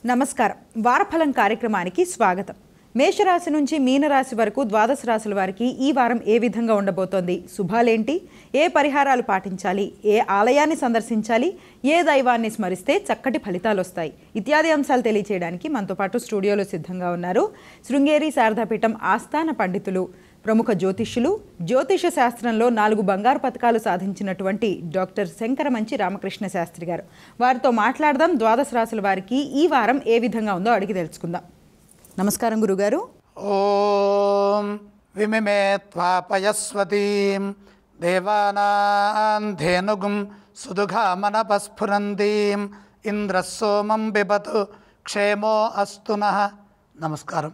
నమస్కారం. వారఫలం కార్యక్రమానికి స్వాగతం. మేషరాశి నుంచి మీనరాశి వరకు ద్వాదశ రాశుల వారికి ఈ వారం ఏ విధంగా ఉండబోతోంది, శుభాలేంటి, ఏ పరిహారాలు పాటించాలి, ఏ ఆలయాన్ని సందర్శించాలి, ఏ దైవాన్ని స్మరిస్తే చక్కటి ఫలితాలు వస్తాయి ఇత్యాది అంశాలు తెలియచేయడానికి మనతో పాటు స్టూడియోలో సిద్ధంగా ఉన్నారు శృంగేరి శారదాపీఠం ఆస్థాన పండితులు, ప్రముఖ జ్యోతిష్యులు, జ్యోతిష శాస్త్రంలో 4 బంగారు పతకాలు సాధించినటువంటి డాక్టర్ శంకరమంచి రామకృష్ణ శాస్త్రి గారు. వారితో మాట్లాడదాం. ద్వాదశ రాశుల వారికి ఈ వారం ఏ విధంగా ఉందో అడిగి తెలుసుకుందాం. నమస్కారం గురుగారు. ఓం విమిమే త్వాపయస్వతీం దేవానాం ధేనుగుం సుదుఘామనపస్ఫురందీం ఇంద్రసోమం బిబతు క్షేమో అస్తు నః. నమస్కారం.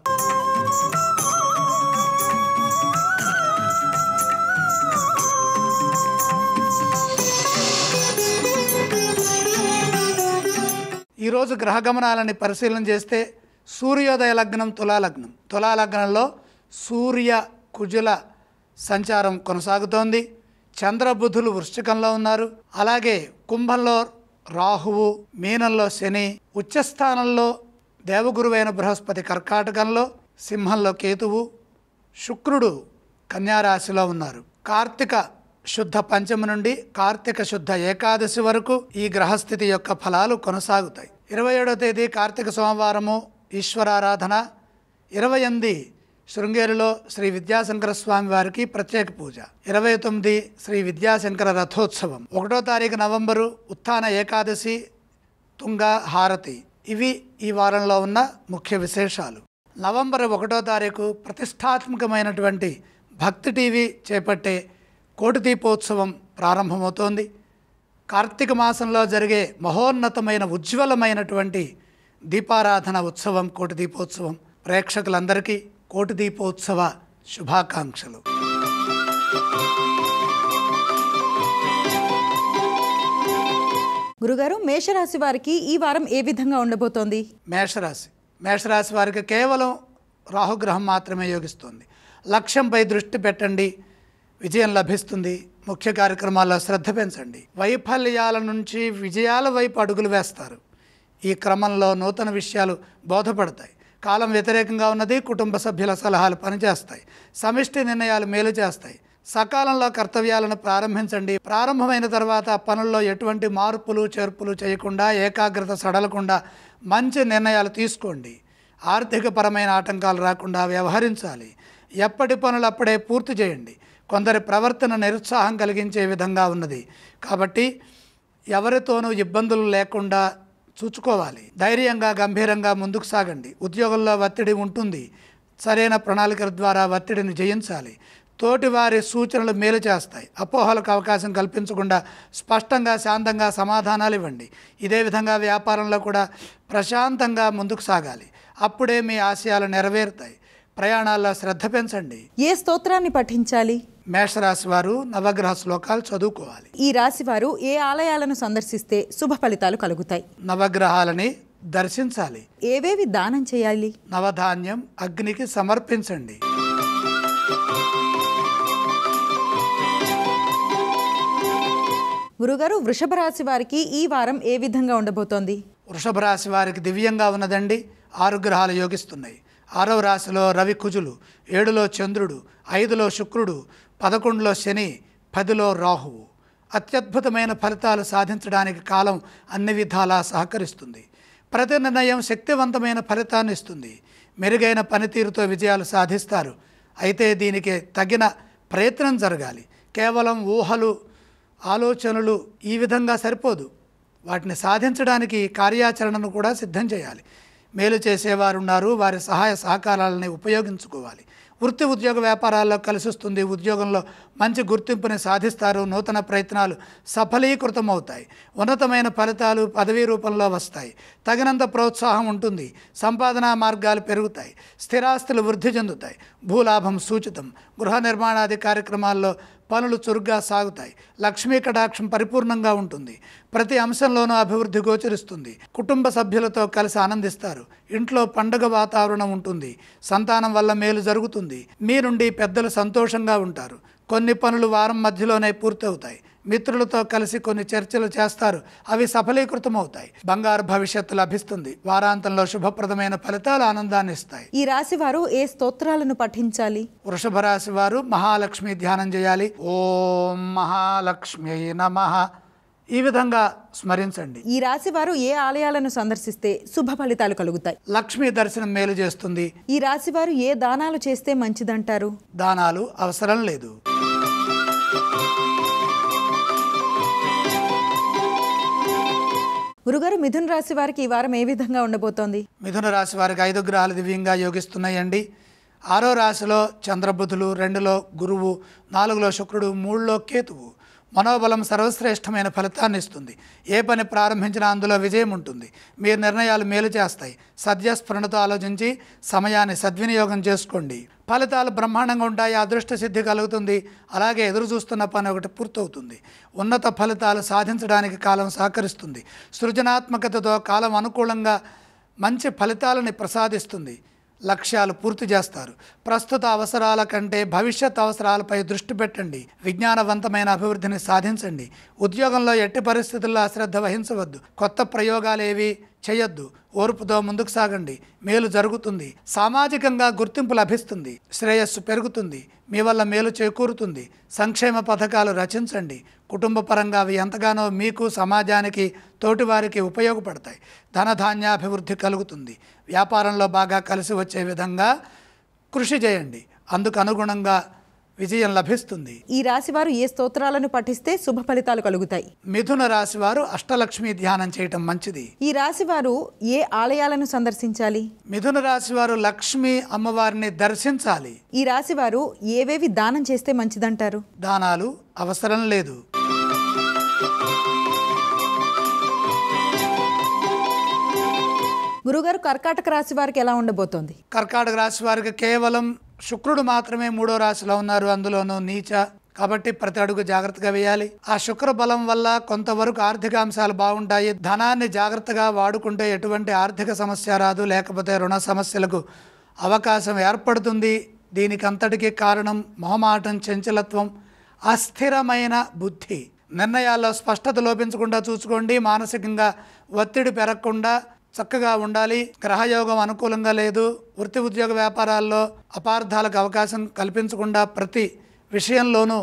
ఈరోజు గ్రహగమనాలని పరిశీలన చేస్తే సూర్యోదయ లగ్నం తులాలగ్నం. తులాలగ్నంలో సూర్య కుజుల సంచారం కొనసాగుతోంది. చంద్రబుధులు వృశ్చికంలో ఉన్నారు. అలాగే కుంభంలో రాహువు, మీనంలో శని, ఉచ్చస్థానంలో దేవగురువైన బృహస్పతి కర్కాటకంలో, సింహంలో కేతువు, శుక్రుడు కన్యారాశిలో ఉన్నారు. కార్తీక శుద్ధ పంచమి నుండి కార్తీక శుద్ధ ఏకాదశి వరకు ఈ గ్రహస్థితి యొక్క ఫలాలు కొనసాగుతాయి. 27వ తేదీ కార్తీక సోమవారము ఈశ్వరారాధన. 28 శృంగేరిలో శ్రీ విద్యాశంకర స్వామి వారికి ప్రత్యేక పూజ. 29 శ్రీ విద్యాశంకర రథోత్సవం. 1వ తారీఖు నవంబరు ఉత్థాన ఏకాదశి, తుంగ హారతి. ఇవి ఈ వారంలో ఉన్న ముఖ్య విశేషాలు. నవంబర్ 1వ తారీఖు ప్రతిష్టాత్మకమైనటువంటి భక్తి టీవీ చేపట్టే కోటి దీపోత్సవం ప్రారంభమవుతోంది. కార్తీక మాసంలో జరిగే మహోన్నతమైన ఉజ్వలమైనటువంటి దీపారాధన ఉత్సవం కోటి దీపోత్సవం. ప్రేక్షకులందరికీ కోటి దీపోత్సవ శుభాకాంక్షలు. గురుగారు, మేషరాశి వారికి ఈ వారం ఏ విధంగా ఉండబోతోంది? మేషరాశి వారికి కేవలం రాహుగ్రహం మాత్రమే యోగిస్తుంది. లక్ష్యంపై దృష్టి పెట్టండి, విజయం లభిస్తుంది. ముఖ్య కార్యక్రమాల్లో శ్రద్ధ పెంచండి. వైఫల్యాల నుంచి విజయాల వైపు అడుగులు వేస్తారు. ఈ క్రమంలో నూతన విషయాలు బోధపడతాయి. కాలం వ్యతిరేకంగా ఉన్నది. కుటుంబ సభ్యుల సలహాలు పనిచేస్తాయి. సమిష్టి నిర్ణయాలు మేలు చేస్తాయి. సకాలంలో కర్తవ్యాలను ప్రారంభించండి. ప్రారంభమైన తర్వాత పనుల్లో ఎటువంటి మార్పులు చేర్పులు చేయకుండా, ఏకాగ్రత సడలకుండా మంచి నిర్ణయాలు తీసుకోండి. ఆర్థికపరమైన ఆటంకాలు రాకుండా వ్యవహరించాలి. ఎప్పటి పనులు అప్పుడే పూర్తి చేయండి. కొందరి ప్రవర్తన నిరుత్సాహం కలిగించే విధంగా ఉన్నది కాబట్టి ఎవరితోనూ ఇబ్బందులు లేకుండా చూసుకోవాలి. ధైర్యంగా గంభీరంగా ముందుకు సాగండి. ఉద్యోగంలో ఒత్తిడి ఉంటుంది. సరైన ప్రణాళికల ద్వారా ఒత్తిడిని జయించాలి. తోటివారి సూచనలు మేలు చేస్తాయి. అపోహలకు అవకాశం కల్పించకుండా స్పష్టంగా శాంతంగా సమాధానాలు ఇవ్వండి. ఇదే విధంగా వ్యాపారంలో కూడా ప్రశాంతంగా ముందుకు సాగాలి. అప్పుడే మీ ఆశయాలు నెరవేరుతాయి. ప్రయాణాల్లో శ్రద్ధ పెంచండి. ఏ స్తోత్రాన్ని పఠించాలి? మేషరాశి వారు నవగ్రహ శ్లోకాలు చదువుకోవాలి. ఈ రాశి వారు ఏ ఆలయాలను సందర్శిస్తే శుభ ఫలితాలు కలుగుతాయి? నవగ్రహాలని దర్శించాలి. ఏవేవి దానం చేయాలి? నవధాన్యం అగ్నికి సమర్పించండి. గురుగారు, వృషభ రాశి వారికి ఈ వారం ఏ విధంగా ఉండబోతోంది? వృషభ రాశి వారికి దివ్యంగా ఉన్నదండి. 6 గ్రహాలు యోగిస్తున్నాయి. 6వ రాశిలో రవి కుజులు, 7లో చంద్రుడు, 5లో శుక్రుడు, 11లో శని, 10లో రాహువు. అత్యద్భుతమైన ఫలితాలు సాధించడానికి కాలం అన్ని విధాలా సహకరిస్తుంది. ప్రతి నిర్ణయం శక్తివంతమైన ఫలితాన్ని ఇస్తుంది. మెరుగైన పనితీరుతో విజయాలు సాధిస్తారు. అయితే దీనికి తగిన ప్రయత్నం జరగాలి. కేవలం ఊహలు, ఆలోచనలు ఈ విధంగా సరిపోదు. వాటిని సాధించడానికి కార్యాచరణను కూడా సిద్ధం చేయాలి. మేలు చేసేవారు ఉన్నారు. వారి సహాయ సహకారాలని ఉపయోగించుకోవాలి. వృత్తి ఉద్యోగ వ్యాపారాల్లో కలిసి వస్తుంది. ఉద్యోగంలో మంచి గుర్తింపుని సాధిస్తారు. నూతన ప్రయత్నాలు సఫలీకృతమవుతాయి. ఉన్నతమైన ఫలితాలు పదవీ రూపంలో వస్తాయి. తగినంత ప్రోత్సాహం ఉంటుంది. సంపాదనా మార్గాలు పెరుగుతాయి. స్థిరాస్తులు వృద్ధి చెందుతాయి. భూలాభం సూచితం. గృహ నిర్మాణాది కార్యక్రమాల్లో పనులు చురుగ్గా సాగుతాయి. లక్ష్మీ కటాక్షం పరిపూర్ణంగా ఉంటుంది. ప్రతి అంశంలోనూ అభివృద్ధి గోచరిస్తుంది. కుటుంబ సభ్యులతో కలిసి ఆనందిస్తారు. ఇంట్లో పండుగ వాతావరణం ఉంటుంది. సంతానం వల్ల మేలు జరుగుతుంది. మీ నుండి పెద్దలు సంతోషంగా ఉంటారు. కొన్ని పనులు వారం మధ్యలోనే పూర్తవుతాయి. మిత్రులతో కలిసి కొన్ని చర్చలు చేస్తారు, అవి సఫలీకృతమవుతాయి. బంగారు భవిష్యత్తు లభిస్తుంది. వారాంతంలో శుభప్రదమైన ఫలితాలు ఆనందాన్ని ఇస్తాయి. ఈ రాశి వారు ఏ స్తోత్రాలను పఠించాలి? వృషభ రాశి వారు మహాలక్ష్మి ధ్యానం చేయాలి. ఓం మహాలక్ష్మి నమః ఈ విధంగా స్మరించండి. ఈ రాశి వారు ఏ ఆలయాలను సందర్శిస్తే శుభ ఫలితాలు కలుగుతాయి? లక్ష్మీ దర్శనం మేలు చేస్తుంది. ఈ రాశి వారు ఏ దానాలు చేస్తే మంచిదంటారు? దానాలు అవసరం లేదు. గురుగారు, మిథున రాశి వారికి ఈ వారం ఏ విధంగా ఉండబోతోంది? మిథున రాశి వారికి 5 గ్రహాలు దివ్యంగా యోగిస్తున్నాయండి. 6వ రాశిలో చంద్రబుధులు, 2లో గురువు, 4లో శుక్రుడు, 3లో కేతువు. మనోబలం సర్వశ్రేష్టమైన ఫలితాన్ని ఇస్తుంది. ఏ పని ప్రారంభించినా అందులో విజయం ఉంటుంది. మీరు నిర్ణయాలు మేలు చేస్తాయి. సద్యస్ఫురణతో ఆలోచించి సమయాన్ని సద్వినియోగం చేసుకోండి. ఫలితాలు బ్రహ్మాండంగా ఉంటాయి. అదృష్ట సిద్ధి కలుగుతుంది. అలాగే ఎదురు చూస్తున్న పని ఒకటి పూర్తవుతుంది. ఉన్నత ఫలితాలు సాధించడానికి కాలం సహకరిస్తుంది. సృజనాత్మకతతో కాలం అనుకూలంగా మంచి ఫలితాలని ప్రసాదిస్తుంది. లక్ష్యాలు పూర్తి చేస్తారు. ప్రస్తుత అవసరాల కంటే భవిష్యత్ అవసరాలపై దృష్టి పెట్టండి. విజ్ఞానవంతమైన అభివృద్ధిని సాధించండి. ఉద్యోగంలో ఎట్టి పరిస్థితుల్లో అశ్రద్ధ వహించవద్దు. కొత్త ప్రయోగాలేవి చేయొద్దు. ఓర్పుతో ముందుకు సాగండి. మేలు జరుగుతుంది. సామాజికంగా గుర్తింపు లభిస్తుంది. శ్రేయస్సు పెరుగుతుంది. మీ వల్ల మేలు చేకూరుతుంది. సంక్షేమ పథకాలు రచించండి. కుటుంబ పరంగా అవి ఎంతగానో మీకు, సమాజానికి, తోటివారికి ఉపయోగపడతాయి. ధనధాన్యాభివృద్ధి కలుగుతుంది. వ్యాపారంలో బాగా కలిసి వచ్చే విధంగా కృషి చేయండి. అందుకు అనుగుణంగా విజయం లభిస్తుంది. ఈ రాశి వారు ఏ స్తోత్రాలను పఠిస్తే శుభ ఫలితాలు కలుగుతాయి? మిథున రాశి వారు అష్టలక్ష్మి ధ్యానం చేయటం మంచిది. ఈ రాశి వారు ఏ ఆలయాలను సందర్శించాలి? మిథున రాశి వారు లక్ష్మీ అమ్మవారిని దర్శించాలి. ఈ రాశి వారు ఏవేవి దానం చేస్తే మంచిదంటారు? దానాలు అవసరం లేదు. గురుగారు, కర్కాటక రాశి వారికి ఎలా ఉండబోతోంది? కర్కాటక రాశి వారికి కేవలం శుక్రుడు మాత్రమే 3వ రాశిలో ఉన్నారు, అందులోనూ నీచ. కాబట్టి ప్రతి అడుగు జాగ్రత్తగా వేయాలి. ఆ శుక్ర బలం వల్ల కొంతవరకు ఆర్థిక అంశాలు బాగుంటాయి. ధనాన్ని జాగ్రత్తగా వాడుకుంటే ఎటువంటి ఆర్థిక సమస్య రాదు. లేకపోతే రుణ సమస్యలకు అవకాశం ఏర్పడుతుంది. దీనికి అంతటికీ కారణం మొహమాటం, చంచలత్వం, అస్థిరమైన బుద్ధి. నిర్ణయాల్లో స్పష్టత లోపించకుండా చూసుకోండి. మానసికంగా ఒత్తిడి పెరగకుండా చక్కగా ఉండాలి. గ్రహయోగం అనుకూలంగా లేదు. వృత్తి ఉద్యోగ వ్యాపారాల్లో అపార్థాలకు అవకాశం కల్పించకుండా ప్రతి విషయంలోనూ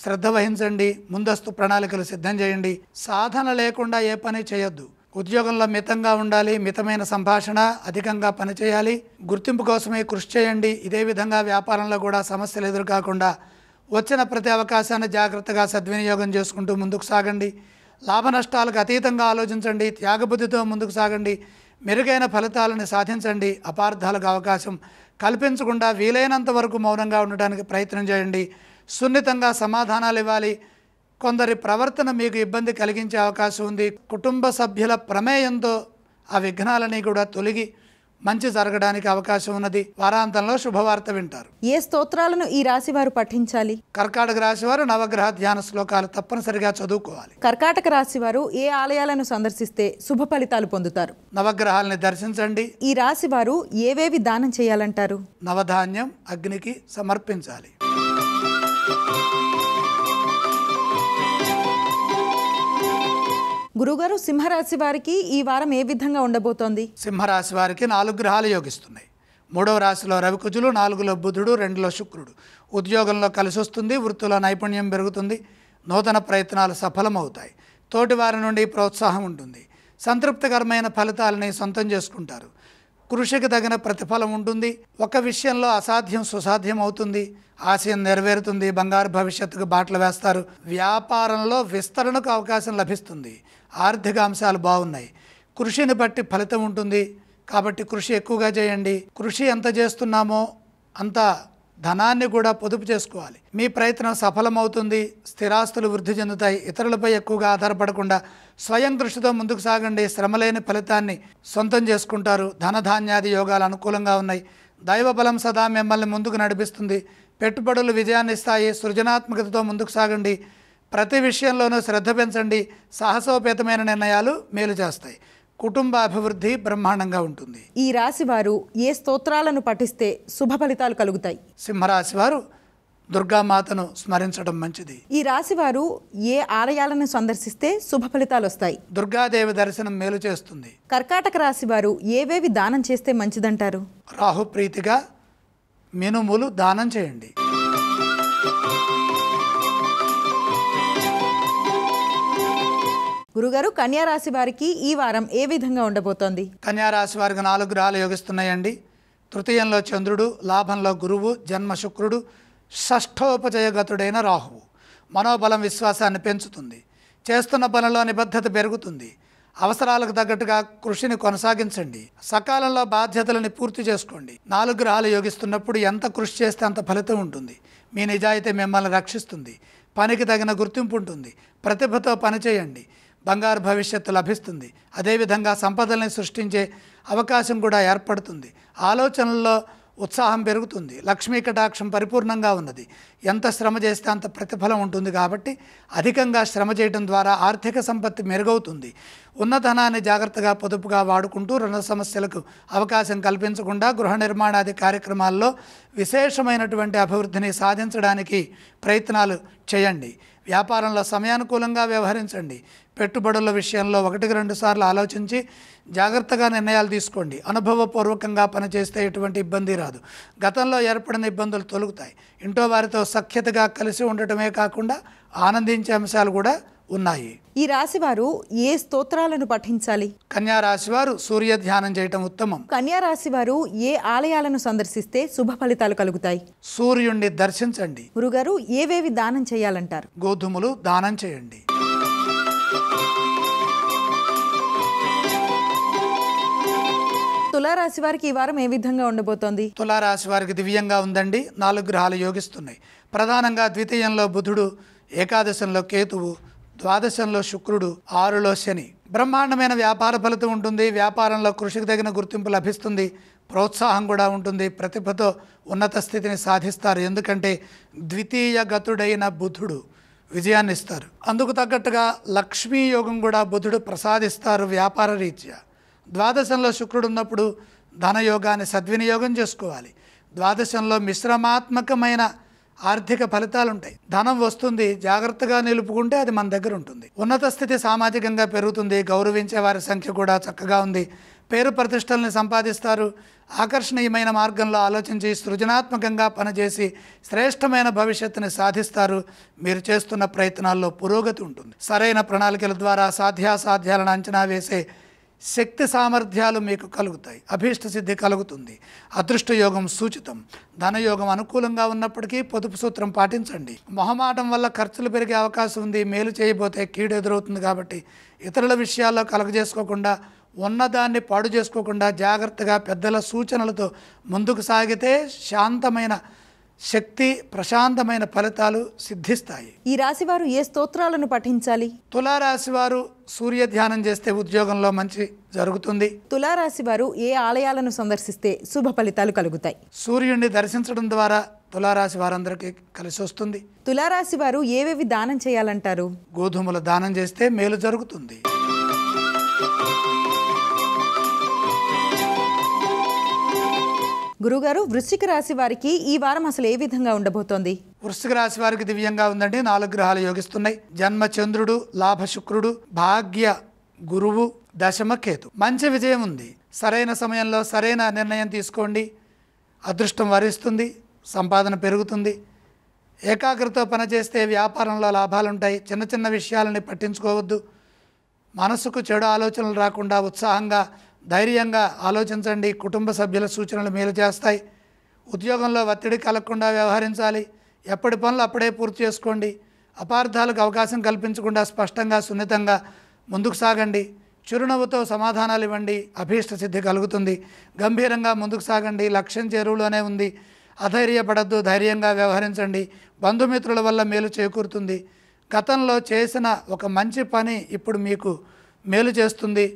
శ్రద్ధ వహించండి. ముందస్తు ప్రణాళికలు సిద్ధం చేయండి. సాధన లేకుండా ఏ పని చేయొద్దు. ఉద్యోగంలో మితంగా ఉండాలి. మితమైన సంభాషణ, అధికంగా పనిచేయాలి. గుర్తింపు కోసమే కృషి చేయండి. ఇదే విధంగా వ్యాపారంలో కూడా సమస్యలు ఎదురుకాకుండా వచ్చిన ప్రతి అవకాశాన్ని జాగ్రత్తగా సద్వినియోగం చేసుకుంటూ ముందుకు సాగండి. లాభ నష్టాలకు అతీతంగా ఆలోచించండి. త్యాగబుద్ధితో ముందుకు సాగండి. మెరుగైన ఫలితాలను సాధించండి. అపార్థాలకు అవకాశం కల్పించకుండా వీలైనంత వరకు మౌనంగా ఉండడానికి ప్రయత్నం చేయండి. సున్నితంగా సమాధానాలు ఇవ్వాలి. కొందరి ప్రవర్తన మీకు ఇబ్బంది కలిగించే అవకాశం ఉంది. కుటుంబ సభ్యుల ప్రమేయంతో ఆ విఘ్నాలని కూడా తొలగి మంచి జరగడానికి అవకాశం ఉన్నది. వారాంతంలో శుభవార్త వింటారు. ఏ స్తోత్రాలను ఈ రాశి వారు పఠించాలి? కర్కాటక రాశి వారు నవగ్రహ ధ్యాన శ్లోకాలు తప్పనిసరిగా చదువుకోవాలి. కర్కాటక రాశి వారు ఏ ఆలయాలను సందర్శిస్తే శుభ ఫలితాలు పొందుతారు? నవగ్రహాలని దర్శించండి. ఈ రాశి వారు ఏవేవి దానం చేయాలంటారు? నవధాన్యం అగ్నికి సమర్పించాలి. గురుగారు, సింహరాశి వారికి ఈ వారం ఏ విధంగా ఉండబోతోంది? సింహరాశి వారికి 4 గ్రహాలు యోగిస్తున్నాయి. 3వ రాశిలో రవికుజులు, 4లో బుధుడు, 2లో శుక్రుడు. ఉద్యోగంలో కలిసి వస్తుంది. వృత్తిలో నైపుణ్యం పెరుగుతుంది. నూతన ప్రయత్నాలు సఫలమవుతాయి. తోటి వారి నుండి ప్రోత్సాహం ఉంటుంది. సంతృప్తికరమైన ఫలితాలని సొంతం చేసుకుంటారు. కృషికి తగిన ప్రతిఫలం ఉంటుంది. ఒక విషయంలో అసాధ్యం సుసాధ్యం అవుతుంది. ఆశయం నెరవేరుతుంది. బంగారు భవిష్యత్తుకు బాటలు వేస్తారు. వ్యాపారంలో విస్తరణకు అవకాశం లభిస్తుంది. ఆర్థిక అంశాలు బాగున్నాయి. కృషిని బట్టి ఫలితం ఉంటుంది. కాబట్టి కృషి ఎక్కువగా చేయండి. కృషి ఎంత చేస్తున్నామో అంత ధనాన్ని కూడా పొదుపు చేసుకోవాలి. మీ ప్రయత్నం సఫలమవుతుంది. స్థిరాస్తులు వృద్ధి చెందుతాయి. ఇతరులపై ఎక్కువగా ఆధారపడకుండా స్వయం కృషితో ముందుకు సాగండి. శ్రమలేని ఫలితాన్ని సొంతం చేసుకుంటారు. ధనధాన్యాది యోగాలు అనుకూలంగా ఉన్నాయి. దైవ బలం సదా మిమ్మల్ని ముందుకు నడిపిస్తుంది. పెట్టుబడులు విజయాన్ని ఇస్తాయి. సృజనాత్మకతతో ముందుకు సాగండి. ప్రతి విషయంలోనూ శ్రద్ధ పెంచండి. సాహసోపేతమైన నిర్ణయాలు మేలు చేస్తాయి. కుటుంబ అభివృద్ధి బ్రహ్మాండంగా ఉంటుంది. ఈ రాశి వారు ఏ స్తోత్రాలను పఠిస్తే శుభ ఫలితాలు కలుగుతాయి? సింహరాశి వారు దుర్గామాతను స్మరించడం మంచిది. ఈ రాశి వారు ఏ ఆలయాలను సందర్శిస్తే శుభ ఫలితాలు వస్తాయి? దుర్గాదేవి దర్శనం మేలు చేస్తుంది. కర్కాటక రాశి వారు ఏవేవి దానం చేస్తే మంచిదంటారు? రాహు ప్రీతిగా మినుములు దానం చేయండి. గురుగారు, కన్యా రాశి వారికి ఈ వారం ఏ విధంగా ఉండబోతోంది? కన్యారాశి వారికి 4 గ్రహాలు యోగిస్తున్నాయండి. తృతీయంలో చంద్రుడు, లాభంలో గురువు, జన్మ శుక్రుడు, షష్ఠోపజయగతుడైన రాహువు. మనోబలం విశ్వాసాన్ని పెంచుతుంది. చేస్తున్న పనిలో నిబద్ధత పెరుగుతుంది. అవసరాలకు తగ్గట్టుగా కృషిని కొనసాగించండి. సకాలంలో బాధ్యతలను పూర్తి చేసుకోండి. 4 గ్రహాలు యోగిస్తున్నప్పుడు ఎంత కృషి చేస్తే అంత ఫలితం ఉంటుంది. మీ నిజాయితీ మిమ్మల్ని రక్షిస్తుంది. పనికి తగిన గుర్తింపు ఉంటుంది. ప్రతిభతో పనిచేయండి. బంగారు భవిష్యత్తు లభిస్తుంది. అదేవిధంగా సంపదల్ని సృష్టించే అవకాశం కూడా ఏర్పడుతుంది. ఆలోచనల్లో ఉత్సాహం పెరుగుతుంది. లక్ష్మీ కటాక్షం పరిపూర్ణంగా ఉన్నది. ఎంత శ్రమ చేస్తే అంత ప్రతిఫలం ఉంటుంది కాబట్టి అధికంగా శ్రమ చేయడం ద్వారా ఆర్థిక సంపత్తి మెరుగవుతుంది. ఉన్నధనాన్ని జాగ్రత్తగా పొదుపుగా వాడుకుంటూ రుణ సమస్యలకు అవకాశం కల్పించకుండా గృహ నిర్మాణాది కార్యక్రమాల్లో విశేషమైనటువంటి అభివృద్ధిని సాధించడానికి ప్రయత్నాలు చేయండి. వ్యాపారంలో సమయానుకూలంగా వ్యవహరించండి. పెట్టుబడుల విషయంలో 1-2 సార్లు ఆలోచించి జాగ్రత్తగా నిర్ణయాలు తీసుకోండి. అనుభవపూర్వకంగా పనిచేస్తే ఎటువంటి ఇబ్బంది రాదు. గతంలో ఏర్పడిన ఇబ్బందులు తొలగుతాయి. ఇంట్లో వారితో సఖ్యతగా కలిసి ఉండటమే కాకుండా ఆనందించే అంశాలు కూడా ఉన్నాయి. ఈ రాశి వారు ఏ స్తోత్రాలను పఠించాలి? కన్యా రాశి వారు సూర్య ధ్యానం చేయటం ఉత్తమం. కన్యా రాశి వారు ఏ ఆలయాలను సందర్శిస్తే శుభ ఫలితాలు కలుగుతాయి? సూర్యుణ్ణి దర్శించండి. గురుగారు, ఏవేవి దానం చేయాలంటారు? గోధుమలు దానం చేయండి. తులారాశి వారికి ఈ వారం ఏ విధంగా ఉండబోతోంది? తులారాశి వారికి దివ్యంగా ఉందండి. 4 గ్రహాలు యోగిస్తున్నాయి. ప్రధానంగా ద్వితీయంలో బుధుడు, ఏకాదశంలో కేతువు, ద్వాదశంలో శుక్రుడు, 6లో శని. బ్రహ్మాండమైన వ్యాపార ఫలితం ఉంటుంది. వ్యాపారంలో కృషికి తగిన గుర్తింపు లభిస్తుంది. ప్రోత్సాహం కూడా ఉంటుంది. ప్రతిభతో ఉన్నత స్థితిని సాధిస్తారు. ఎందుకంటే ద్వితీయ గతుడైన బుధుడు విజయాన్ని ఇస్తారు. అందుకు తగ్గట్టుగా లక్ష్మీ యోగం కూడా బుధుడు ప్రసాదిస్తారు వ్యాపార రీత్యా. ద్వాదశంలో శుక్రుడు ఉన్నప్పుడు ధనయోగాన్ని సద్వినియోగం చేసుకోవాలి. ద్వాదశంలో మిశ్రమాత్మకమైన ఆర్థిక ఫలితాలు ఉంటాయి. ధనం వస్తుంది, జాగ్రత్తగా నిలుపుకుంటే అది మన దగ్గర ఉంటుంది. ఉన్నత స్థితి సామాజికంగా పెరుగుతుంది. గౌరవించే వారి సంఖ్య కూడా చక్కగా ఉంది. పేరు ప్రతిష్టల్ని సంపాదిస్తారు. ఆకర్షణీయమైన మార్గంలో ఆలోచించి సృజనాత్మకంగా పనిచేసి శ్రేష్టమైన భవిష్యత్తుని సాధిస్తారు. మీరు చేస్తున్న ప్రయత్నాల్లో పురోగతి ఉంటుంది. సరైన ప్రణాళికల ద్వారా సాధ్యాసాధ్యాలను అంచనా వేసే శక్తి సామర్థ్యాలు మీకు కలుగుతాయి. అభీష్ట సిద్ధి కలుగుతుంది. అదృష్టయోగం సూచితం. ధనయోగం అనుకూలంగా ఉన్నప్పటికీ పొదుపు సూత్రం పాటించండి. మొహమాటం వల్ల ఖర్చులు పెరిగే అవకాశం ఉంది. మేలు చేయబోతే కీడు ఎదురవుతుంది. కాబట్టి ఇతరుల విషయాల్లో కలగజేసుకోకుండా, ఉన్నదాన్ని పాడు చేసుకోకుండా జాగ్రత్తగా పెద్దల సూచనలతో ముందుకు సాగితే శాంతమైన శక్తి, ప్రశాంతమైన ఫలితాలు సిద్ధిస్తాయి. ఈ రాశి వారు ఏ స్తోత్రాలను పఠించాలి? తులారాశి వారు సూర్య ధ్యానం చేస్తే ఉద్యోగంలో మంచి జరుగుతుంది. తులారాశి వారు ఏ ఆలయాలను సందర్శిస్తే శుభ ఫలితాలు కలుగుతాయి? సూర్యుడిని దర్శించడం ద్వారా తులారాశి వారందరికీ కలిసి వస్తుంది. తులారాశి వారు ఏవేవి దానం చేయాలంటారు? గోధుమల దానం చేస్తే మేలు జరుగుతుంది. గురుగారు, వృశ్చిక రాశి వారికి ఈ వారం అసలు ఏ విధంగా ఉండబోతోంది? వృశ్చిక రాశి వారికి దివ్యంగా ఉందండి. 4 గ్రహాలు యోగిస్తున్నాయి. జన్మ చంద్రుడు, లాభ శుక్రుడు, భాగ్య గురువు, దశమ కేతు. మంచి విజయం ఉంది. సరైన సమయంలో సరైన నిర్ణయం తీసుకోండి. అదృష్టం వరిస్తుంది. సంపాదన పెరుగుతుంది. ఏకాగ్రతతో పనిచేస్తే వ్యాపారంలో లాభాలుంటాయి. చిన్న చిన్న విషయాలని పట్టించుకోవద్దు. మనసుకు చెడు ఆలోచనలు రాకుండా ఉత్సాహంగా ధైర్యంగా ఆలోచించండి. కుటుంబ సభ్యుల సూచనలు మేలు చేస్తాయి. ఉద్యోగంలో ఒత్తిడి కలగకుండా వ్యవహరించాలి. ఎప్పటి పనులు అప్పుడే పూర్తి చేసుకోండి. అపార్థాలకు అవకాశం కల్పించకుండా స్పష్టంగా, సున్నితంగా ముందుకు సాగండి. చిరునవ్వుతో సమాధానాలు ఇవ్వండి. అభీష్ట సిద్ధి కలుగుతుంది. గంభీరంగా ముందుకు సాగండి. లక్ష్యం చేరువలోనే ఉంది. అధైర్యపడద్దు. ధైర్యంగా వ్యవహరించండి. బంధుమిత్రుల వల్ల మేలు చేకూరుతుంది. గతంలో చేసిన ఒక మంచి పని ఇప్పుడు మీకు మేలు చేస్తుంది.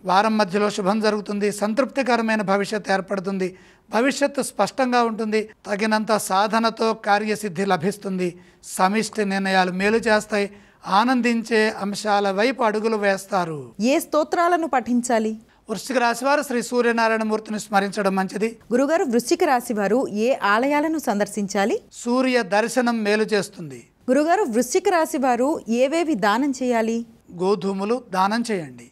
వారం మధ్యలో శుభం జరుగుతుంది. సంతృప్తికరమైన భవిష్యత్తు ఏర్పడుతుంది. భవిష్యత్తు స్పష్టంగా ఉంటుంది. తగినంత సాధనతో కార్యసిద్ధి లభిస్తుంది. సమిష్టి నిర్ణయాలు మేలు చేస్తాయి. ఆనందించే అంశాల వైపు అడుగులు వేస్తారు. ఏ స్తోత్రాలను పఠించాలి? వృశ్చిక రాశి వారు శ్రీ సూర్యనారాయణ మూర్తిని స్మరించడం మంచిది. గురుగారు, వృశ్చిక రాశి వారు ఏ ఆలయాలను సందర్శించాలి? సూర్య దర్శనం మేలు చేస్తుంది. గురుగారు, వృశ్చిక రాశి వారు ఏవేవి దానం చేయాలి? గోధుమలు దానం చేయండి.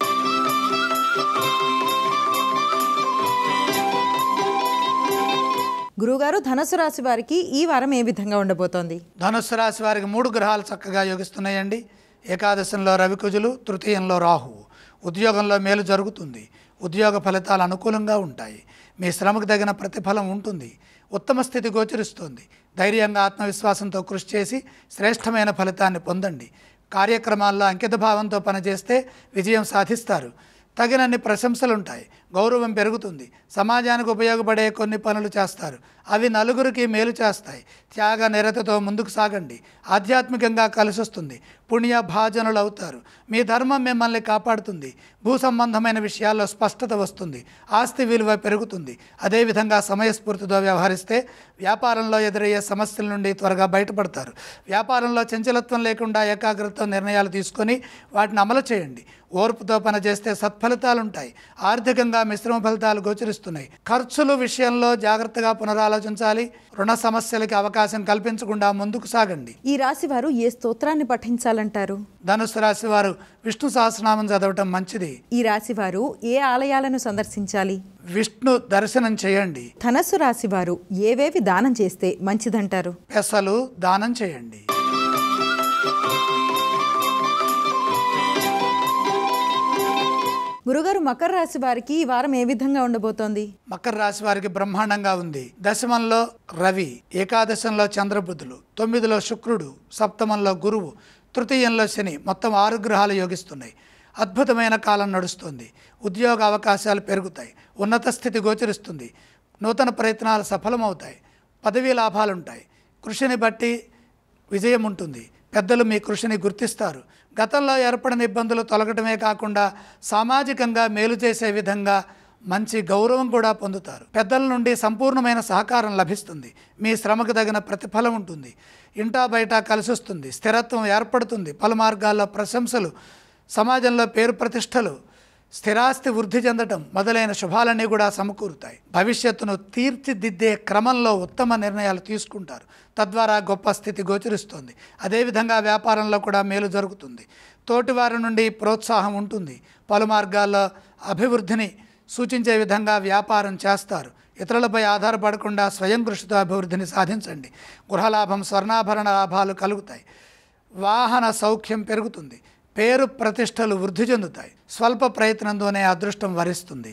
గురుగారు, ధనుసు రాశి వారికి ఈ వారం ఏ విధంగా ఉండబోతోంది? ధనుస్సు రాశి వారికి 3 గ్రహాలు చక్కగా యోగిస్తున్నాయండి. ఏకాదశంలో రవికుజులు, తృతీయంలో రాహువు. ఉద్యోగంలో మేలు జరుగుతుంది. ఉద్యోగ ఫలితాలు అనుకూలంగా ఉంటాయి. మీ శ్రమకు తగిన ప్రతిఫలం ఉంటుంది. ఉత్తమ స్థితి గోచరిస్తుంది. ధైర్యంగా ఆత్మవిశ్వాసంతో కృషి చేసి శ్రేష్టమైన ఫలితాన్ని పొందండి. కార్యక్రమాల్లో అంకితభావంతో పనిచేస్తే విజయం సాధిస్తారు. తగినన్ని ప్రశంసలుంటాయి. గౌరవం పెరుగుతుంది. సమాజానికి ఉపయోగపడే కొన్ని పనులు చేస్తారు. అవి నలుగురికి మేలు చేస్తాయి. త్యాగ నిరతతో ముందుకు సాగండి. ఆధ్యాత్మికంగా కలిసొస్తుంది. పుణ్య భాజనులు అవుతారు. మీ ధర్మం మిమ్మల్ని కాపాడుతుంది. భూ సంబంధమైన విషయాల్లో స్పష్టత వస్తుంది. ఆస్తి విలువ పెరుగుతుంది. అదేవిధంగా సమయస్ఫూర్తితో వ్యవహరిస్తే వ్యాపారంలో ఎదురయ్యే సమస్యల నుండి త్వరగా బయటపడతారు. వ్యాపారంలో చంచలత్వం లేకుండా ఏకాగ్రతతో నిర్ణయాలు తీసుకొని వాటిని అమలు చేయండి. ఓర్పుతో పనిచేస్తే సత్ఫలితాలుంటాయి. ఆర్థికంగా మిశ్రమ ఫలితాలు గోచరిస్తున్నాయి. ఖర్చుల విషయంలో జాగ్రత్తగా పునరాలోచించాలి. రుణ సమస్యలకి అవకాశం కల్పించకుండా ముందుకు సాగండి. ఈ రాశి వారు ఏ స్తోత్రాన్ని పఠించాలంటారు? ధనుస్సు రాశి వారు విష్ణు సహస్రనామం చదవటం మంచిది. ఈ రాశి వారు ఏ ఆలయాలను సందర్శించాలి? విష్ణు దర్శనం చేయండి. ధనస్సు రాశి వారు ఏవేవి దానం చేస్తే మంచిదంటారు? పెసలు దానం చేయండి. గురుగారు, మకర రాశి వారికి ఈ వారం ఏ విధంగా ఉండబోతోంది? మకర రాశి వారికి బ్రహ్మాండంగా ఉంది. దశమంలో రవి, ఏకాదశంలో చంద్రబుధులు, 9లో శుక్రుడు, సప్తమంలో గురువు, తృతీయంలో శని, మొత్తం 6 గ్రహాలు యోగిస్తున్నాయి. అద్భుతమైన కాలం నడుస్తుంది. ఉద్యోగ అవకాశాలు పెరుగుతాయి. ఉన్నత స్థితి గోచరిస్తుంది. నూతన ప్రయత్నాలు సఫలమవుతాయి. పదవీ లాభాలుంటాయి. కృషిని బట్టి విజయం ఉంటుంది. పెద్దలు మీ కృషిని గుర్తిస్తారు. గతంలో ఏర్పడిన ఇబ్బందులు తొలగటమే కాకుండా సామాజికంగా మేలు చేసే విధంగా మంచి గౌరవం కూడా పొందుతారు. పెద్దల నుండి సంపూర్ణమైన సహకారం లభిస్తుంది. మీ శ్రమకు తగిన ప్రతిఫలం ఉంటుంది. ఇంటా బయట కలిసొస్తుంది. స్థిరత్వం ఏర్పడుతుంది. పలు మార్గాల్లో ప్రశంసలు, సమాజంలో పేరు ప్రతిష్టలు, స్థిరాస్తి వృద్ధి చెందటం మొదలైన శుభాలన్నీ కూడా సమకూరుతాయి. భవిష్యత్తును తీర్చిదిద్దే క్రమంలో ఉత్తమ నిర్ణయాలు తీసుకుంటారు. తద్వారా గొప్ప స్థితి గోచరిస్తుంది. అదేవిధంగా వ్యాపారంలో కూడా మేలు జరుగుతుంది. తోటివారి నుండి ప్రోత్సాహం ఉంటుంది. పలు మార్గాల్లో అభివృద్ధిని సూచించే విధంగా వ్యాపారం చేస్తారు. ఇతరులపై ఆధారపడకుండా స్వయం కృషితో అభివృద్ధిని సాధించండి. గృహలాభం, స్వర్ణాభరణ లాభాలు కలుగుతాయి. వాహన సౌఖ్యం పెరుగుతుంది. పేరు ప్రతిష్టలు వృద్ధి చెందుతాయి. స్వల్ప ప్రయత్నంతోనే అదృష్టం వరిస్తుంది.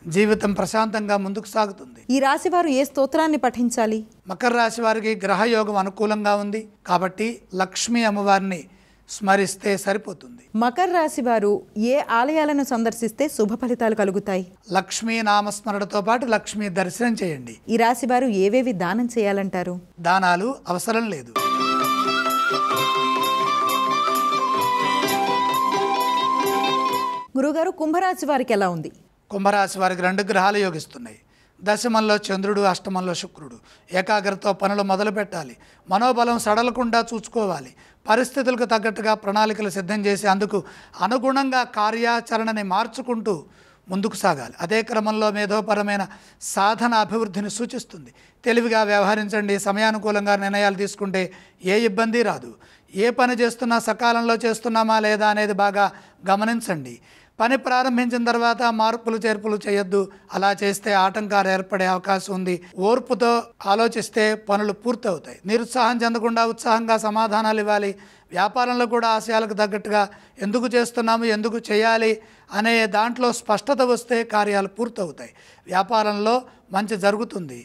జీవితం ప్రశాంతంగా ముందుకు సాగుతుంది. ఈ రాశి వారు ఏ స్తోత్రాన్ని పఠించాలి? మకర రాశి వారికి గ్రహయోగం అనుకూలంగా ఉంది కాబట్టి లక్ష్మీ అమ్మవారిని స్మరిస్తే సరిపోతుంది. మకర రాశి వారు ఏ ఆలయాలను సందర్శిస్తే శుభ ఫలితాలు కలుగుతాయి? లక్ష్మీ నామస్మరణతో పాటు లక్ష్మీ దర్శనం చేయండి. ఈ రాశి వారు ఏవేవి దానం చేయాలంటారు? దానాలు అవసరం లేదు. గురుగారు, కుంభరాశి వారికి ఎలా ఉంది? కుంభరాశి వారికి 2 గ్రహాలు యోగిస్తున్నాయి. దశమంలో చంద్రుడు, అష్టమంలో శుక్రుడు. ఏకాగ్రతతో పనులు మొదలు పెట్టాలి. మనోబలం సడలకుండా చూసుకోవాలి. పరిస్థితులకు తగ్గట్టుగా ప్రణాళికలు సిద్ధం చేసి అందుకు అనుగుణంగా కార్యాచరణని మార్చుకుంటూ ముందుకు సాగాలి. అదే క్రమంలో మేధోపరమైన సాధన అభివృద్ధిని సూచిస్తుంది. తెలివిగా వ్యవహరించండి. సమయానుకూలంగా నిర్ణయాలు తీసుకుంటే ఏ ఇబ్బంది రాదు. ఏ పని చేస్తున్నా సకాలంలో చేస్తున్నామా లేదా అనేది బాగా గమనించండి. పని ప్రారంభించిన తర్వాత మార్పులు చేర్పులు చేయొద్దు. అలా చేస్తే ఆటంకాలు ఏర్పడే అవకాశం ఉంది. ఓర్పుతో ఆలోచిస్తే పనులు పూర్తవుతాయి. నిరుత్సాహం చెందకుండా ఉత్సాహంగా సమాధానాలు ఇవ్వాలి. వ్యాపారంలో కూడా ఆశయాలకు తగ్గట్టుగా ఎందుకు చేస్తున్నాము, ఎందుకు చేయాలి అనే దాంట్లో స్పష్టత వస్తే కార్యాలు పూర్తవుతాయి. వ్యాపారంలో మంచి జరుగుతుంది.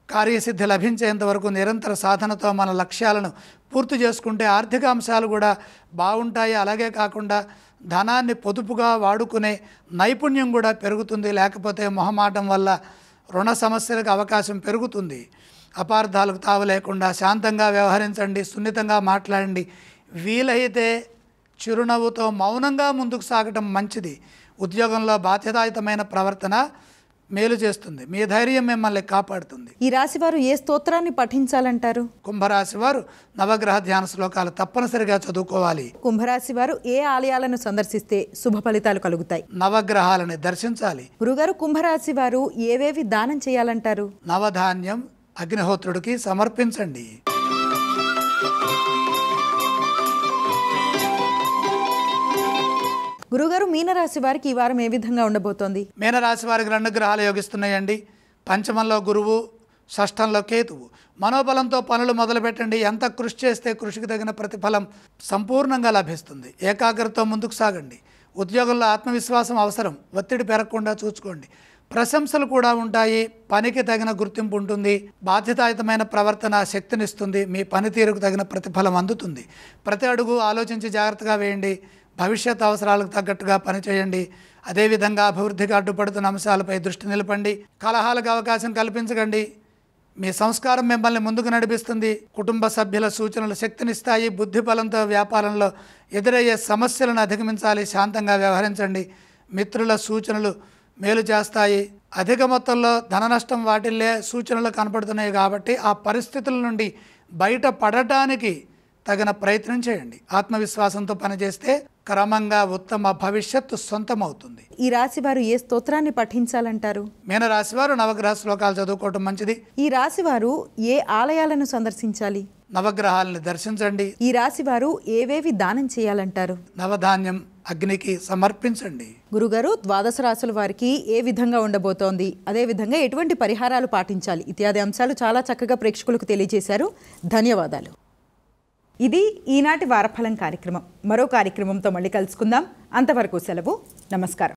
కార్యసిద్ధి లభించేంత వరకు నిరంతర సాధనతో మన లక్ష్యాలను పూర్తి చేసుకుంటే ఆర్థిక అంశాలు కూడా బాగుంటాయి. అలాగే కాకుండా ధనాన్ని పొదుపుగా వాడుకునే నైపుణ్యం కూడా పెరుగుతుంది. లేకపోతే మొహమాటం వల్ల రుణ సమస్యలకు అవకాశం పెరుగుతుంది. అపార్థాలకు తావు లేకుండా శాంతంగా వ్యవహరించండి. సున్నితంగా మాట్లాడండి. వీలైతే చిరునవ్వుతో మౌనంగా ముందుకు సాగటం మంచిది. ఉద్యోగంలో బాధ్యతాయుతమైన ప్రవర్తన మేలు చేస్తుంది. మీ ధైర్యం మిమ్మల్ని కాపాడుతుంది. ఈ రాశి వారు ఏ స్తోత్రాన్ని పఠించాలంటారు? కుంభరాశి వారు నవగ్రహ ధ్యాన శ్లోకాలు తప్పనిసరిగా చదువుకోవాలి. కుంభరాశి వారు ఏ ఆలయాలను సందర్శిస్తే శుభ ఫలితాలు కలుగుతాయి? నవగ్రహాలని దర్శించాలి. గురుగారు, కుంభరాశి వారు ఏవేవి దానం చేయాలంటారు? నవధాన్యం అగ్నిహోత్రుడికి సమర్పించండి. గురుగారు, మీనరాశి వారికి ఈ వారం ఏ విధంగా ఉండబోతోంది? మీనరాశి వారికి 2 గ్రహాలు యోగిస్తున్నాయండి. పంచమంలో గురువు, షష్ఠంలో కేతువు. మనోబలంతో పనులు మొదలుపెట్టండి. ఎంత కృషి చేస్తే కృషికి తగిన ప్రతిఫలం సంపూర్ణంగా లభిస్తుంది. ఏకాగ్రతతో ముందుకు సాగండి. ఉద్యోగంలో ఆత్మవిశ్వాసం అవసరం. ఒత్తిడి పెరగకుండా చూసుకోండి. ప్రశంసలు కూడా ఉంటాయి. పనికి తగిన గుర్తింపు ఉంటుంది. బాధ్యతాయుతమైన ప్రవర్తన శక్తినిస్తుంది. మీ పనితీరుకు తగిన ప్రతిఫలం అందుతుంది. ప్రతి అడుగు ఆలోచించి జాగ్రత్తగా వేయండి. భవిష్యత్ అవసరాలకు తగ్గట్టుగా పనిచేయండి. అదేవిధంగా అభివృద్ధికి అడ్డుపడుతున్న అంశాలపై దృష్టి నిలపండి. కలహాలకు అవకాశం కల్పించకండి. మీ సంస్కారం మిమ్మల్ని ముందుకు నడిపిస్తుంది. కుటుంబ సభ్యుల సూచనలు శక్తినిస్తాయి. బుద్ధి బలంతో వ్యాపారంలో ఎదురయ్యే సమస్యలను అధిగమించాలి. శాంతంగా వ్యవహరించండి. మిత్రుల సూచనలు మేలు చేస్తాయి. అధిక మొత్తంలో ధన నష్టం వాటిల్లే సూచనలు కనపడుతున్నాయి కాబట్టి ఆ పరిస్థితుల నుండి బయటపడటానికి తగిన ప్రయత్నం చేయండి. ఆత్మవిశ్వాసంతో పనిచేస్తే క్రమంగా ఉత్తమ భవిష్యత్తు సొంతమవుతుంది. ఈ రాశి వారు ఏ స్తోత్రాన్ని పఠించాలంటారు? మీనరాశి వారు నవగ్రహ శ్లోకాలు చదువుకోవటం మంచిది. ఈ రాశి వారు ఏ ఆలయాలను సందర్శించాలి? నవగ్రహాలని దర్శించండి. ఈ రాశి వారు ఏవేవి దానం చేయాలంటారు? నవధాన్యం అగ్నికి సమర్పించండి. గురుగారు, ద్వాదశ రాశుల వారికి ఏ విధంగా ఉండబోతోంది, అదేవిధంగా ఎటువంటి పరిహారాలు పాటించాలి ఇత్యాది అంశాలు చాలా చక్కగా ప్రేక్షకులకు తెలియజేశారు. ధన్యవాదాలు. ఇది ఈనాటి వారఫలం కార్యక్రమం. మరో కార్యక్రమంతో మళ్ళీ కలుసుకుందాం. అంతవరకు సెలవు. నమస్కారం.